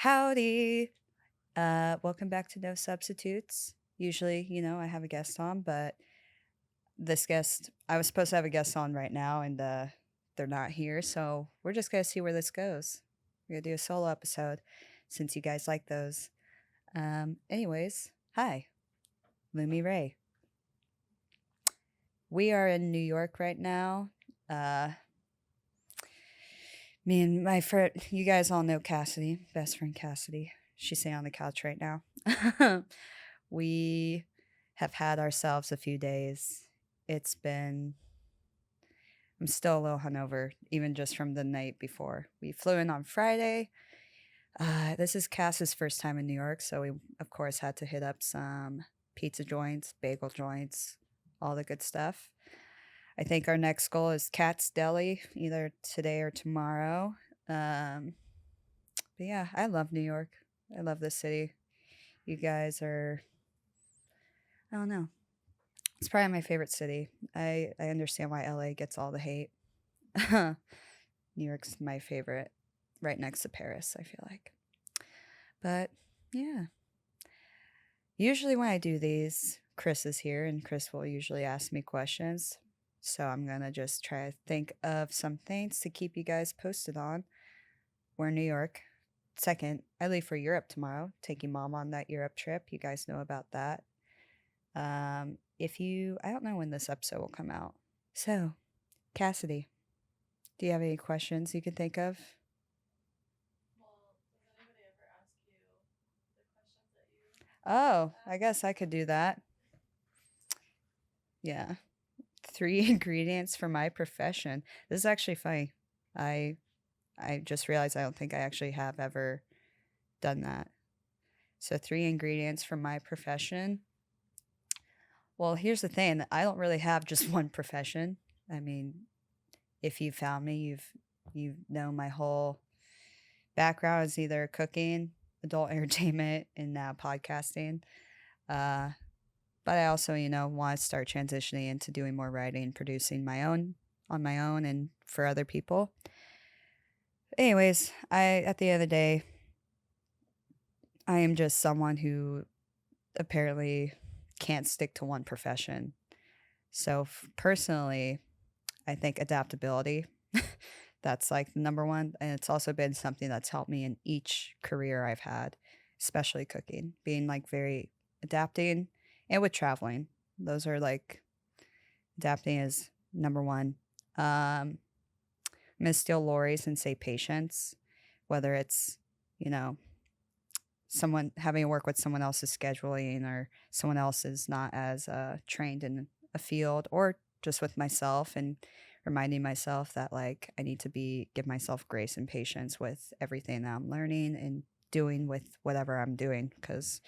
Howdy. Welcome back to No Substitutes. Usually, I have a guest on, but this guest, I was supposed to have a guest on right now, and they're not here. So we're just going to see where this goes. We're going to do a solo episode since you guys like those. Anyways, hi, Lumi Ray. We are in New York right now. Me and my friend, you guys all know Cassidy, best friend Cassidy. She's sitting on the couch right now. We have had ourselves a few days. I'm still a little hungover, even just from the night before. We flew in on Friday. This is Cass's first time in New York, so we, of course, had to hit up some pizza joints, bagel joints, all the good stuff. I think our next goal is Cat's Deli, either today or tomorrow. But yeah, I love New York. I love this city. You guys are, I don't know. It's probably my favorite city. I understand why LA gets all the hate. New York's my favorite, right next to Paris, I feel like. But yeah, usually when I do these, Chris is here and Chris will usually ask me questions. So I'm going to just try to think of some things to keep you guys posted on. We're in New York. Second, I leave for Europe tomorrow, taking mom on that Europe trip. You guys know about that. I don't know when this episode will come out. So, Cassidy, do you have any questions you can think of? Oh, I guess I could do that. Yeah. 3 ingredients for my profession. This is actually funny. I I just realized I don't think I actually have ever done that. So 3 ingredients for my profession. Well, here's the thing. I don't really have just one profession. I mean, if you found me, you know my whole background is either cooking, adult entertainment, and now podcasting. Uh, but I also, want to start transitioning into doing more writing, producing my own on my own and for other people. Anyways, at the end of the day, I am just someone who apparently can't stick to one profession. So personally, I think adaptability, that's like number one. And it's also been something that's helped me in each career I've had, especially cooking, being like very adapting and with traveling. Those are like adapting is number one. I'm going to steal Lori's and say patience, whether it's, you know, someone having to work with someone else's scheduling or someone else is not as trained in a field, or just with myself and reminding myself that like I need to give myself grace and patience with everything that I'm learning and doing with whatever I'm doing, because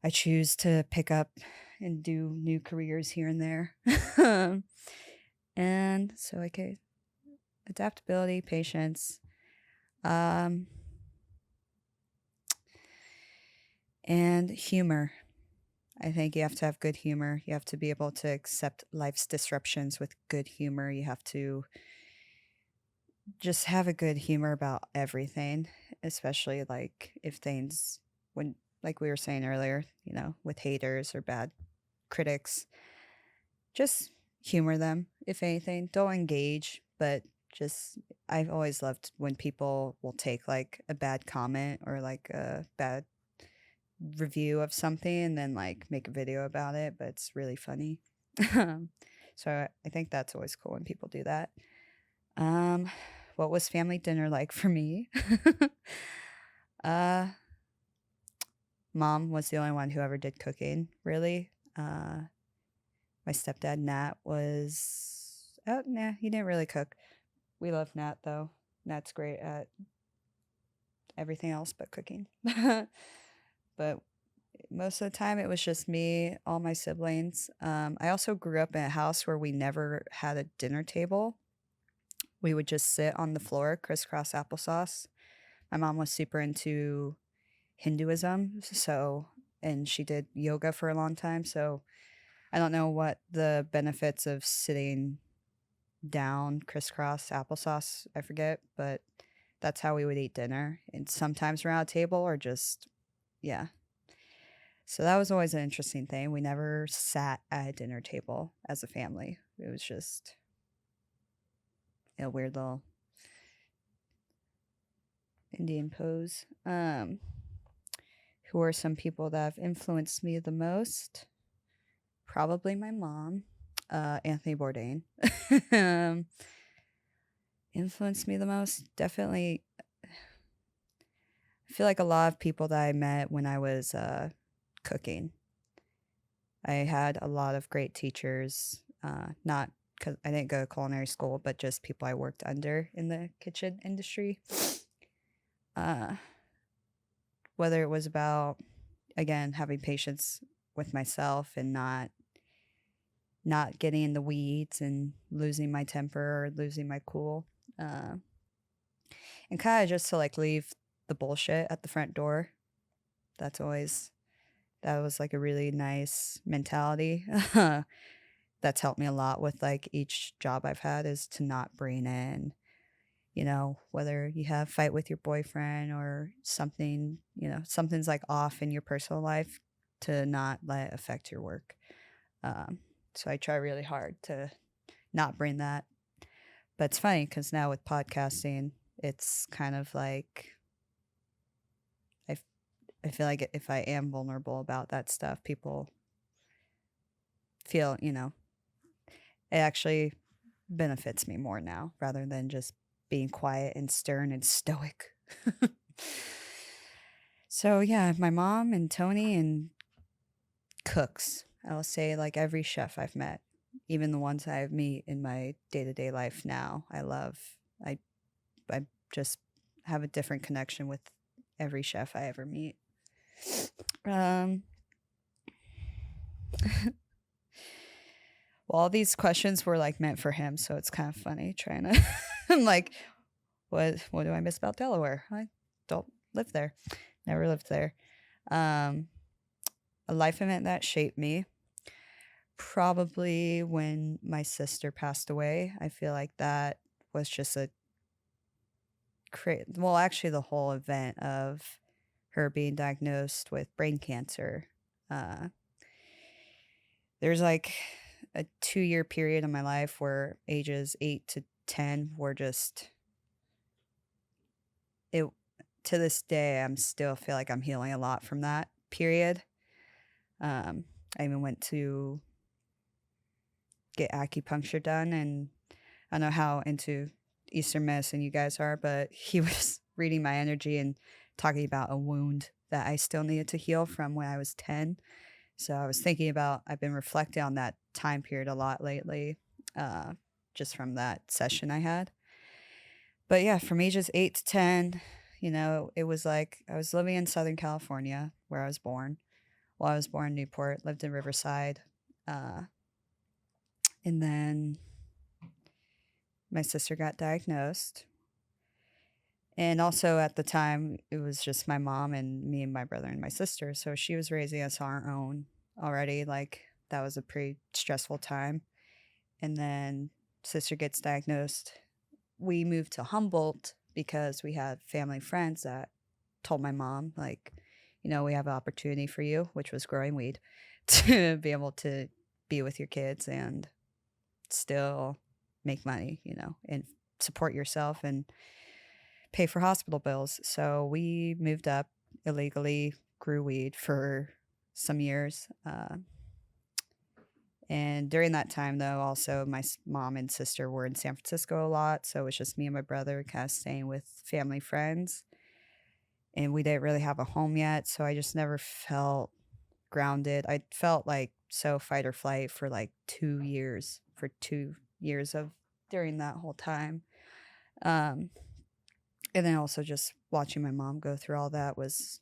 I choose to pick up and do new careers here and there. And so, okay, adaptability, patience, and humor. I think you have to have good humor. You have to be able to accept life's disruptions with good humor. You have to just have a good humor about everything, especially like if things, when, like we were saying earlier, with haters or bad critics, just humor them, if anything. Don't engage, but just, I've always loved when people will take like a bad comment or like a bad review of something and then like make a video about it, but it's really funny. So I think that's always cool when people do that. What was family dinner like for me? uh Mom was the only one who ever did cooking, really. My stepdad Nat was, oh nah, he didn't really cook. We love Nat though. Nat's great at everything else but cooking. But most of the time it was just me, all my siblings. I also grew up in a house where we never had a dinner table. We would just sit on the floor, crisscross applesauce. My mom was super into Hinduism, and she did yoga for a long time. So I don't know what the benefits of sitting down, crisscross applesauce, I forget, but that's how we would eat dinner, and sometimes around a table or just, yeah. So that was always an interesting thing. We never sat at a dinner table as a family. It was just a weird little Indian pose. Who are some people that have influenced me the most? Probably my mom, Anthony Bourdain. um, influenced me the most? Definitely. I feel like a lot of people that I met when I was cooking. I had a lot of great teachers, not because I didn't go to culinary school, but just people I worked under in the kitchen industry. Uh, whether it was about, again, having patience with myself and not getting in the weeds and losing my temper or losing my cool, uh, and kind of just to like leave the bullshit at the front door. That was like a really nice mentality. That's helped me a lot with like each job I've had, is to not bring in, whether you have fight with your boyfriend or something, something's like off in your personal life, to not let it affect your work. Um, so I try really hard to not bring that. But it's funny because now with podcasting, it's kind of like I, I feel like if I am vulnerable about that stuff, people feel, it actually benefits me more now rather than just being quiet and stern and stoic. So yeah, my mom and Tony and cooks. I'll say like every chef I've met, even the ones I meet in my day-to-day life now. I love. I just have a different connection with every chef I ever meet. Um well, all these questions were like meant for him, so it's kind of funny trying to I'm like, what do I miss about Delaware? I don't live there. Never lived there. Um a life event that shaped me, probably when my sister passed away. I feel like that was just well, actually the whole event of her being diagnosed with brain cancer. Uh there's like a 2-year period in my life where ages 8 to 10 were just it to this day. I'm still feel like I'm healing a lot from that period. I even went to get acupuncture done, and I don't know how into Eastern medicine you guys are, but he was reading my energy and talking about a wound that I still needed to heal from when I was 10. So I was thinking about, I've been reflecting on that time period a lot lately, uh, just from that session I had. But yeah, from ages 8 to 10, it was like I was living in Southern California where I was born. Well, I was born in Newport, lived in Riverside. Uh, and then my sister got diagnosed. And also at the time, it was just my mom and me and my brother and my sister. So she was raising us on our own already. Like, that was a pretty stressful time. And then sister gets diagnosed. We moved to Humboldt because we had family friends that told my mom, like, we have an opportunity for you, which was growing weed, to be able to be with your kids and still make money, and support yourself and pay for hospital bills. So we moved up illegally, grew weed for some years. And during that time, though, also my mom and sister were in San Francisco a lot. So it was just me and my brother kind of staying with family friends. And we didn't really have a home yet. So I just never felt grounded. I felt like so fight or flight for like 2 years, for 2 years of during that whole time. And then also just watching my mom go through all that was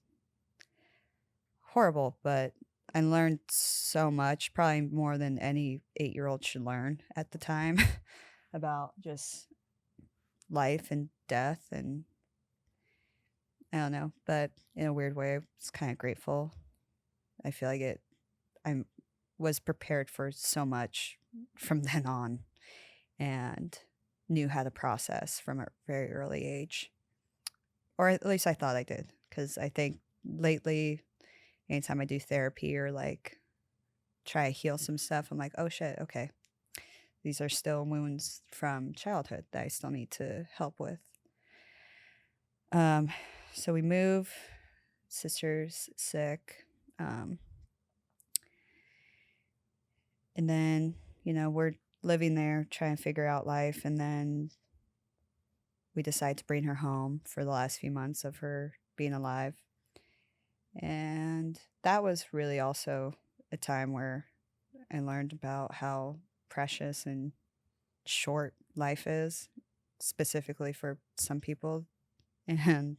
horrible, but I learned so much, probably more than any 8-year-old should learn at the time, about just life and death. And I don't know, but in a weird way, I was kind of grateful. I feel like I was prepared for so much from then on and knew how to process from a very early age. or at least I thought I did, because I think lately, anytime I do therapy or like try to heal some stuff, I'm like, oh shit, okay, these are still wounds from childhood that I still need to help with. Um, so we move. Sister's sick. Um, and then, we're living there, trying to figure out life. And then we decide to bring her home for the last few months of her being alive. And that was really also a time where I learned about how precious and short life is, specifically for some people. And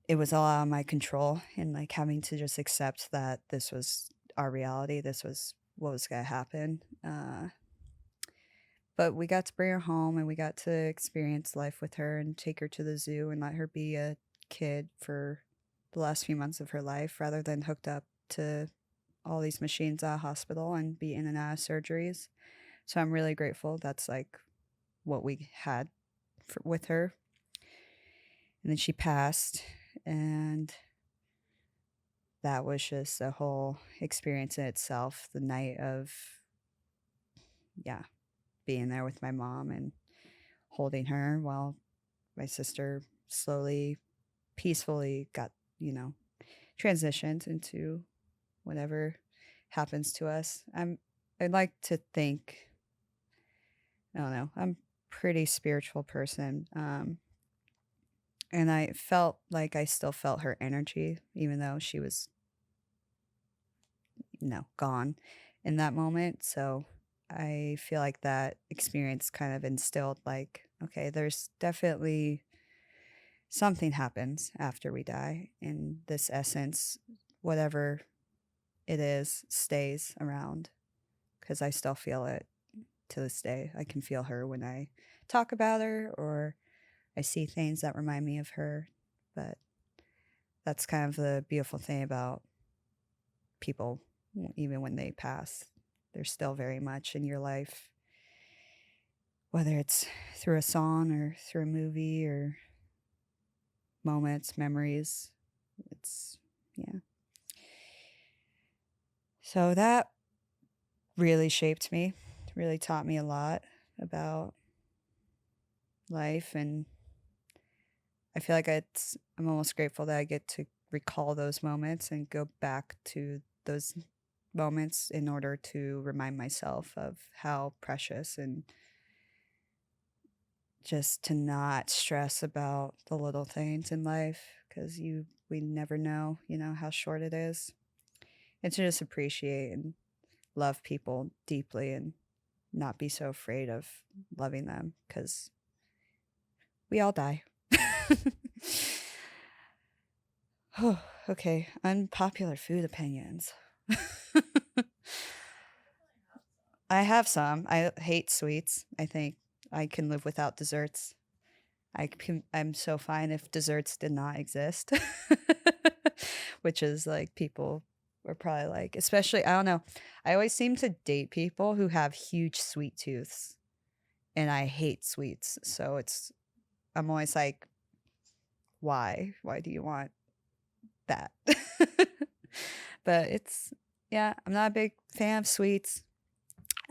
it was all out of my control, and like having to just accept that this was our reality. This was what was going to happen. But we got to bring her home, and we got to experience life with her and take her to the zoo and let her be a kid for the last few months of her life, rather than hooked up to all these machines at a hospital and be in and out of surgeries. So I'm really grateful that's like what we had with her. And then she passed, and that was just a whole experience in itself. The night of, yeah, being there with my mom and holding her while my sister slowly, peacefully got, transitioned into whatever happens to us. I'd like to think, I don't know, I'm a pretty spiritual person. And I felt like I still felt her energy, even though she was, gone in that moment. So I feel like that experience kind of instilled, like, okay, there's definitely something happens after we die. And this essence, whatever it is, stays around, because I still feel it to this day. I can feel her when I talk about her, or I see things that remind me of her. But that's kind of the beautiful thing about people, even when they pass. They're still very much in your life, whether it's through a song or through a movie or moments, memories. It's, yeah. So that really shaped me, really taught me a lot about life. And I feel like I'm almost grateful that I get to recall those moments and go back to those moments in order to remind myself of how precious, and just to not stress about the little things in life, because we never know, how short it is. And to just appreciate and love people deeply and not be so afraid of loving them, because we all die. Oh, okay. Unpopular food opinions. I have some. I hate sweets. I think I can live without desserts. I'm so fine if desserts did not exist. Which is like, people were probably like, especially, I don't know. I always seem to date people who have huge sweet tooths, and I hate sweets. So I'm always like, why? Why do you want that? But yeah, I'm not a big fan of sweets.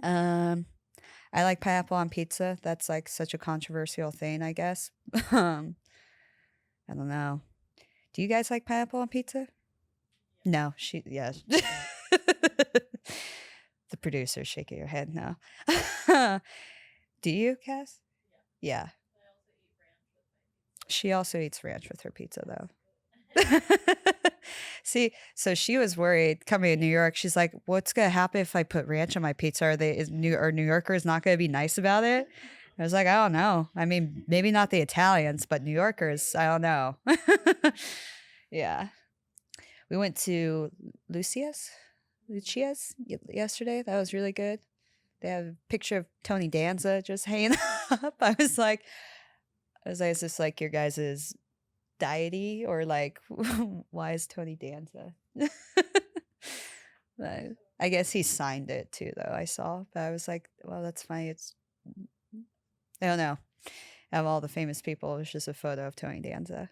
Um, I like pineapple on pizza. That's like such a controversial thing, I guess. I don't know. Do you guys like pineapple on pizza? No, yeah. The producer's shaking your head no. Do you, Cass? Yeah. She also eats ranch with her pizza, though. See, so she was worried coming to New York. She's like, "What's gonna happen if I put ranch on my pizza? Are New Yorkers not gonna be nice about it?" I was like, "I don't know. I mean, maybe not the Italians, but New Yorkers, I don't know." Yeah, we went to Lucia's yesterday. That was really good. They have a picture of Tony Danza just hanging up. Is this like your guys's deity, or like, why is Tony Danza? But I guess he signed it too, though. I saw, but I was like, well, that's fine. I don't know. Of all the famous people, it was just a photo of Tony Danza.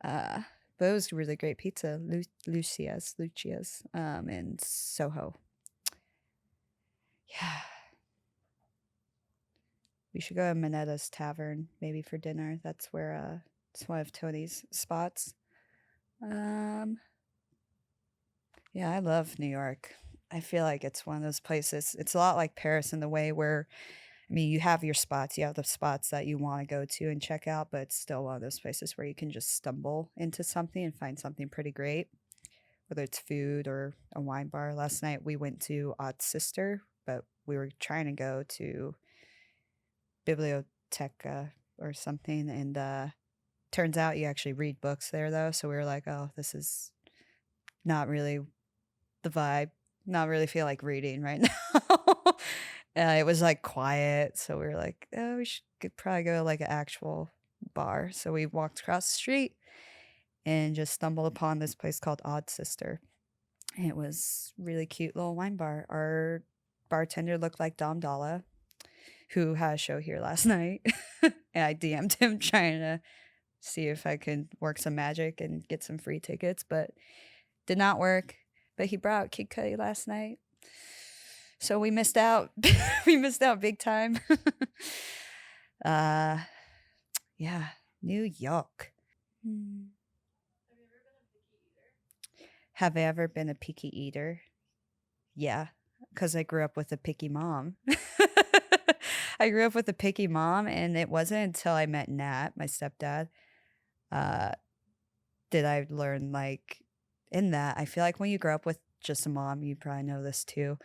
Uh, but it was really great pizza, Lucia's, in Soho. Yeah, we should go to Minetta's Tavern maybe for dinner. That's where it's one of Tony's spots. Yeah, I love New York. I feel like it's one of those places. It's a lot like Paris in the way where, I mean, you have your spots, you have the spots that you want to go to and check out, but it's still one of those places where you can just stumble into something and find something pretty great, whether it's food or a wine bar. Last night we went to Odd Sister, but we were trying to go to Biblioteca or something, and turns out you actually read books there though. So we were like, oh, this is not really the vibe. Not really feel like reading right now. It was like quiet, so we were like, oh, we could probably go to like an actual bar. So we walked across the street and just stumbled upon this place called Odd Sister. It was really cute little wine bar. Our bartender looked like Dom Dalla, who had a show here last night. And I DM'd him trying to see if I could work some magic and get some free tickets, but did not work. But he brought out Kid Cudi last night. So we missed out. We missed out big time. uh yeah, New York. Have I ever been a picky eater? Yeah, because I grew up with a picky mom. I grew up with a picky mom, and it wasn't until I met Nat, my stepdad, uh, did I learn, like, in that. I feel like when you grow up with just a mom, you probably know this too.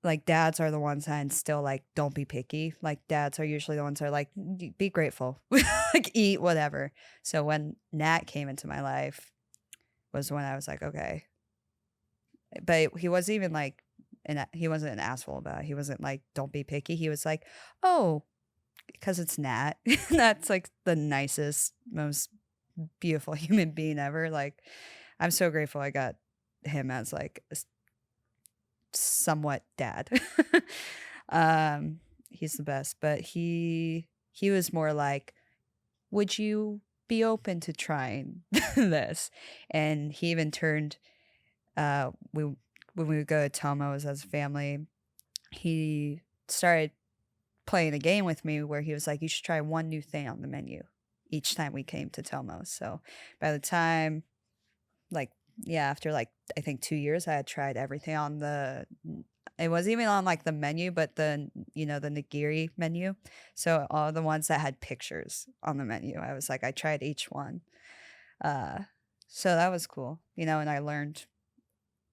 Like, dads are the ones that instill, like, don't be picky. Like, dads are usually the ones that are like, be grateful, like, eat whatever. So when Nat came into my life, was when I was like, okay. But he wasn't even like, he wasn't an asshole about it. He wasn't like, don't be picky. He was like, oh, because it's Nat. That's like the nicest, most beautiful human being ever. Like, I'm so grateful I got him as like a somewhat dad. He's the best, but he was more like, would you be open to trying this? And he even turned, we when we would go to Tomo's as a family, he started playing a game with me where he was like, you should try one new thing on the menu each time we came to Tomo's. So by the time, like, yeah, after like I think 2 years, I had tried everything on the. It wasn't even on like the menu, but the the nigiri menu. So all the ones that had pictures on the menu, I was like, I tried each one. Uh, so that was cool, and I learned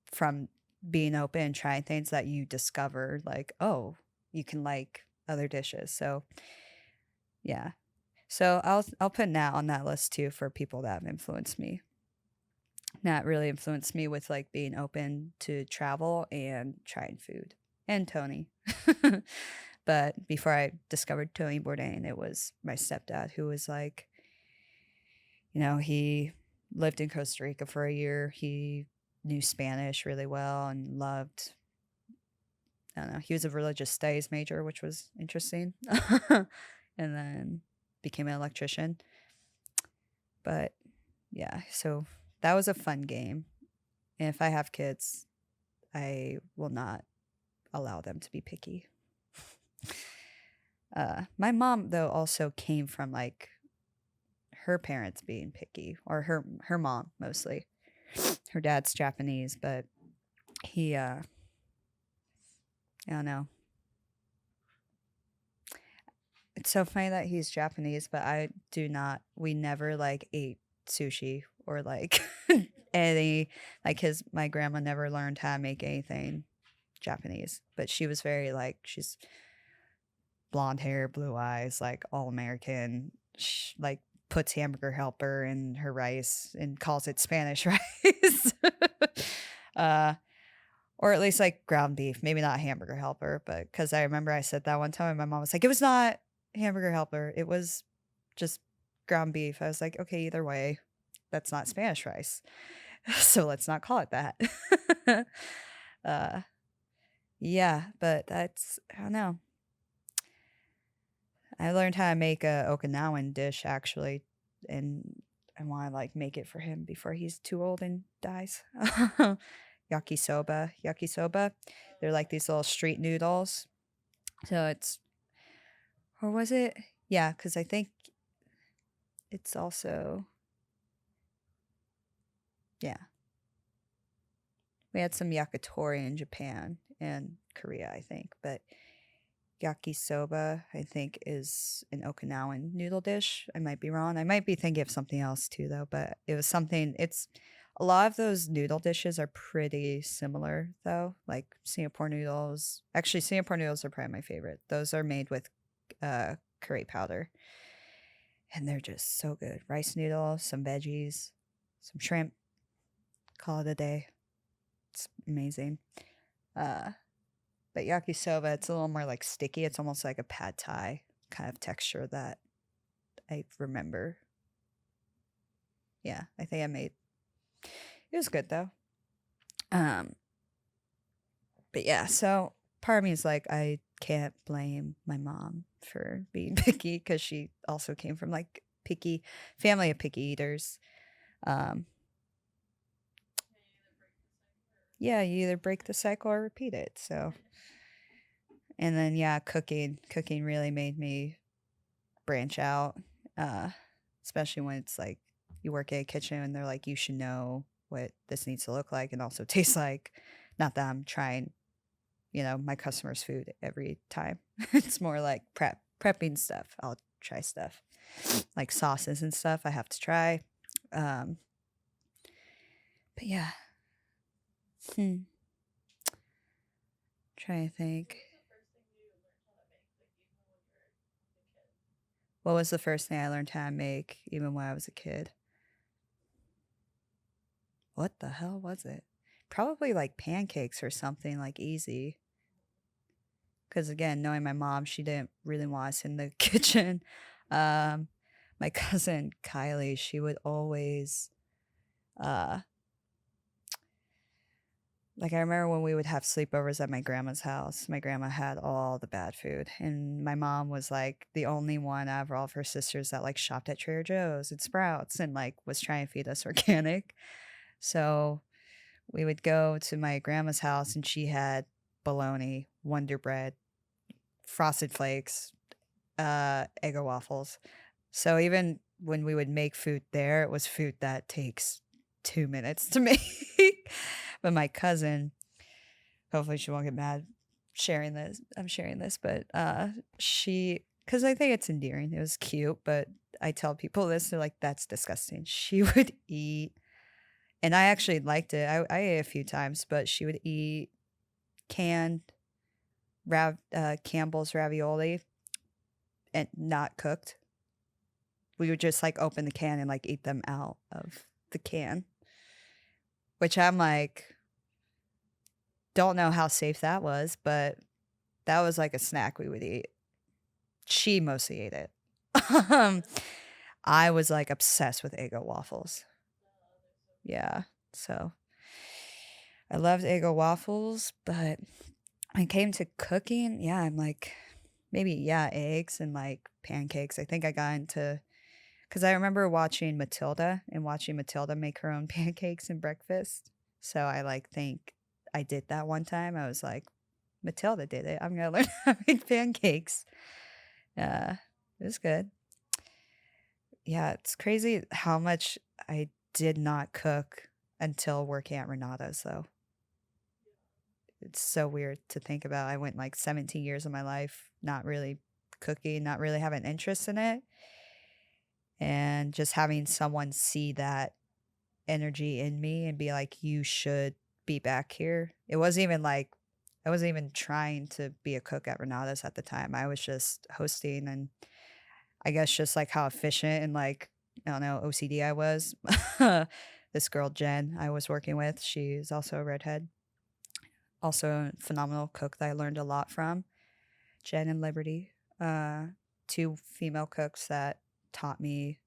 from being open and trying things that you discover, like, oh, you can like other dishes. So yeah. So I'll put Nat on that list too for people that have influenced me. Nat really influenced me with like being open to travel and trying food. And Tony. But before I discovered Tony Bourdain, it was my stepdad who was like, he lived in Costa Rica for a year. He knew Spanish really well and loved, I don't know, he was a religious studies major, which was interesting. And then became an electrician. But yeah, so that was a fun game. And if I have kids, I will not allow them to be picky. My mom, though, also came from like her parents being picky, or her mom mostly. Her dad's Japanese, but he, I don't know. It's so funny that he's Japanese, but we never like ate sushi or like any, like my grandma never learned how to make anything Japanese, but she was very like, she's blonde hair, blue eyes, like all American, like puts hamburger helper in her rice and calls it Spanish rice. Or at least like ground beef, maybe not hamburger helper, but because I remember I said that one time and my mom was like, it was not hamburger helper, it was just ground beef. I was like, okay, either way, that's not Spanish rice. So let's not call it that. Yeah, but I don't know. I learned how to make a Okinawan dish actually, and I want to like make it for him before he's too old and dies. Yakisoba, yakisoba. They're like these little street noodles. So it's, or was it? Yeah, because I think it's also, yeah. We had some yakitori in Japan and Korea, I think, but yakisoba, I think, is an Okinawan noodle dish. I might be wrong. I might be thinking of something else too, though, but it was something, it's a lot of those noodle dishes are pretty similar, though. Like Singapore noodles. Actually, Singapore noodles are probably my favorite. Those are made with curry powder, and they're just so good. Rice noodles, some veggies, some shrimp. Call it a day. It's amazing. Uh, but yakisoba, it's a little more like sticky. It's almost like a pad thai kind of texture that I remember. Yeah, I think I made. It was good though. Um, but yeah, so part of me is like, I can't blame my mom for being picky because she also came from like picky family of picky eaters. Um, yeah, you either break the cycle or repeat it. So, and then yeah, cooking really made me branch out, uh, especially when it's like you work in a kitchen and they're like, you should know what this needs to look like and also taste like. Not that I'm trying, my customers' food every time. It's more like prepping stuff. I'll try stuff like sauces and stuff. I have to try. Um, but yeah, hmm, trying to think. What was the first thing I learned how to make, even when I was a kid? What the hell was it? Probably like pancakes or something like easy. Because again, knowing my mom, she didn't really want us in the kitchen. Um, my cousin Kylie, she would always, uh, like I remember when we would have sleepovers at my grandma's house. My grandma had all the bad food, and my mom was like the only one out of all of her sisters that like shopped at Trader Joe's and Sprouts and like was trying to feed us organic. So we would go to my grandma's house, and she had bologna, Wonder Bread, Frosted Flakes, Eggo waffles. So even when we would make food there, it was food that takes 2 minutes to make. But my cousin, hopefully she won't get mad sharing this. I'm sharing this, but she, because I think it's endearing. It was cute, but I tell people this, they're like, "That's disgusting." She would eat, and I actually liked it. I ate a few times, but she would eat canned Campbell's ravioli and not cooked. We would just like open the can and like eat them out of the can, which I'm like, don't know how safe that was, but that was like a snack we would eat. She mostly ate it. um, I was like obsessed with Eggo waffles. Yeah. So I loved Eggo waffles, but when it came to cooking, yeah, I'm like, maybe, yeah, eggs and like pancakes. I think I got into, because I remember watching Matilda and watching Matilda make her own pancakes and breakfast. So I like think I did that one time. I was like, Matilda did it. I'm gonna learn how to make pancakes. Uh, it was good. Yeah, it's crazy how much I did not cook until working at Renata's, though. It's so weird to think about. I went like 17 years of my life not really cooking, not really having interest in it, and just having someone see that energy in me and be like, you should be back here. It wasn't even like I wasn't even trying to be a cook at Renata's at the time. I was just hosting, and I guess just like how efficient and like, I don't know, OCD I was. This girl, Jen, I was working with, she's also a redhead, also a phenomenal cook that I learned a lot from. Jen and Liberty, uh, two female cooks that taught me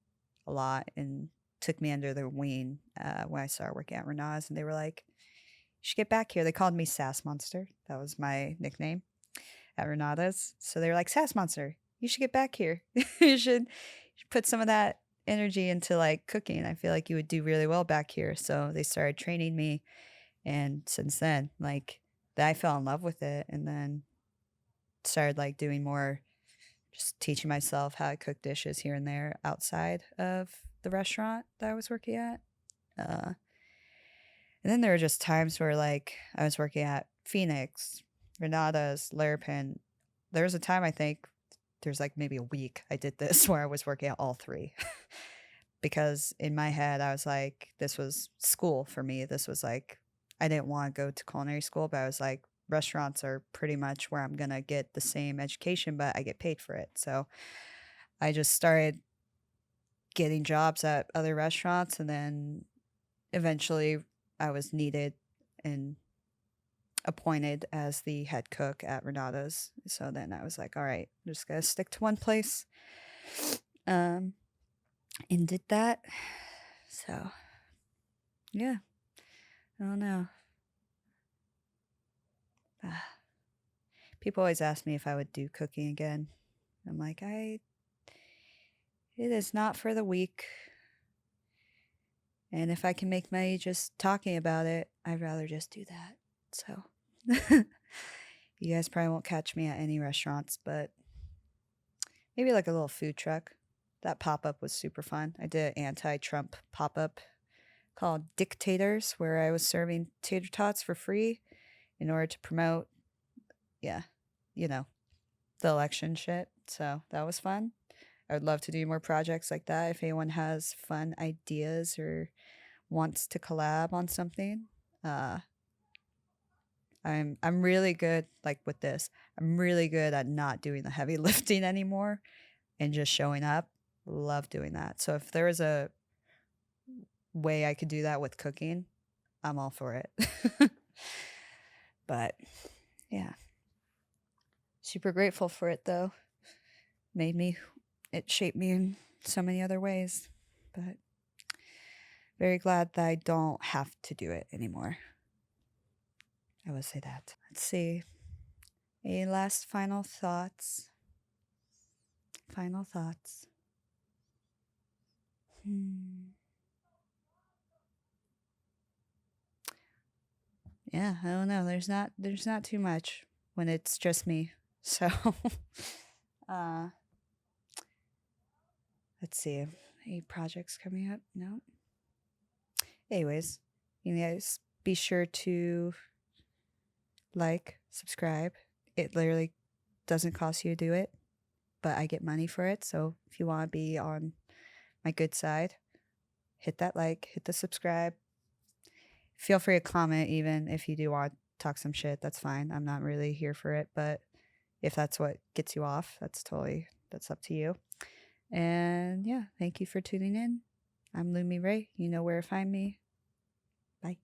a lot and took me under their wing when I started working at Renata's. And they were like, you should get back here. They called me Sass Monster. That was my nickname at Renata's. So they were like, Sass Monster, you should get back here. You should put some of that energy into like cooking. I feel like you would do really well back here. So they started training me. And since then, like, I fell in love with it and then started like doing more, just teaching myself how to cook dishes here and there outside of the restaurant that I was working at. Uh, and then there were just times where like I was working at Phoenix, Renata's, Larapin. There was a time I think there's like maybe a week I did this where I was working at all three. Because in my head I was like, this was school for me. This was like, I didn't want to go to culinary school, but I was like, restaurants are pretty much where I'm gonna get the same education, but I get paid for it. So I just started getting jobs at other restaurants, and then eventually I was needed and appointed as the head cook at Renata's. So then I was like, all right, I'm just gonna stick to one place. And did that. So yeah, I don't know. People always ask me if I would do cooking again. I'm like, it is not for the weak. And if I can make money just talking about it, I'd rather just do that. So you guys probably won't catch me at any restaurants, but maybe like a little food truck. That pop-up was super fun. I did an anti-Trump pop-up called Dictators, where I was serving tater tots for free in order to promote, yeah, you know, the election shit. So that was fun. I would love to do more projects like that. If anyone has fun ideas or wants to collab on something, I'm really good like with this. I'm really good at not doing the heavy lifting anymore and just showing up. Love doing that. So if there was a way I could do that with cooking, I'm all for it. But yeah. Super grateful for it though. It shaped me in so many other ways. But very glad that I don't have to do it anymore. I will say that. Let's see. Any last final thoughts? Final thoughts. Yeah, I don't know. There's not too much when it's just me. So let's see. Any projects coming up? No. Anyways, you guys be sure to like, subscribe. It literally doesn't cost you to do it, but I get money for it. So if you want to be on my good side, hit that like, hit the subscribe. Feel free to comment even if you do want to talk some shit. That's fine. I'm not really here for it, but if that's what gets you off, that's up to you. And yeah, thank you for tuning in. I'm Lumi Ray. You know where to find me. Bye.